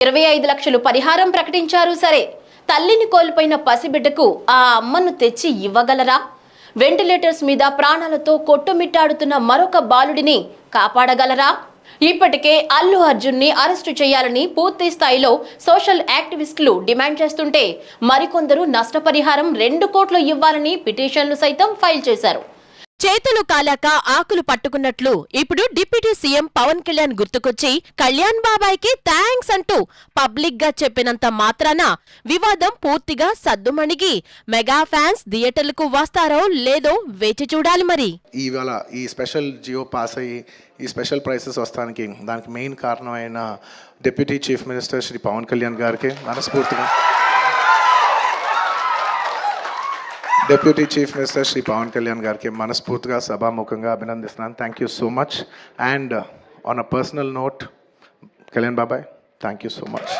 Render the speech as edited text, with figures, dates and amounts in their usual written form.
25 లక్షలు పరిహారం ప్రకటించారు సరే, తల్లిని కోల్పోయిన పసిబిడ్డకు ఆ అమ్మను తెచ్చి ఇవ్వగలరా? వెంటిలేటర్స్ మీద ప్రాణాలతో కొట్టుమిట్టాడుతున్న మరొక బాలుడిని కాపాడగలరా? ఇప్పటికే అల్లు అర్జున్ ని అరెస్టు చేయాలని పూర్తి స్థాయిలో సోషల్ యాక్టివిస్టులు డిమాండ్ చేస్తుంటే, మరికొందరు నష్టపరిహారం 2 కోట్లు ఇవ్వాలని పిటిషన్లు సైతం ఫైల్ చేశారు. చేతులు కాలాక ఆకులు పట్టుకున్నట్లు ఇప్పుడు డిప్యూటీ సీఎం పవన్ కళ్యాణ్ గుర్తుకొచ్చి కళ్యాణ్ బాబాయ్కి థ్యాంక్స్ అంటూ పబ్లిక్ గా చెప్పినంత మాత్రాన వివాదం పూర్తిగా సద్దుమణిగి మెగా ఫ్యాన్స్ థియేటర్లకు వస్తారో లేదో వేచి చూడాలి. మరి ఇవాళ ఈ స్పెషల్ జియో పాస్ అయ్యి ఈ స్పెషల్ ప్రైసెస్ వస్తానికి దానికి మెయిన్ కారణమైన deputy chief minister Shri Pavan Kalyan గారికి మనస్ఫూర్తిగా, deputy chief minister Shri Pavan Kalyan గారికి మనస్ఫూర్తిగా సభాముఖంగా అభినందిస్తున్నాను. Thank you so much. And on a personal note, Kalyan బాబాయ్, థ్యాంక్ యూ సో మచ్.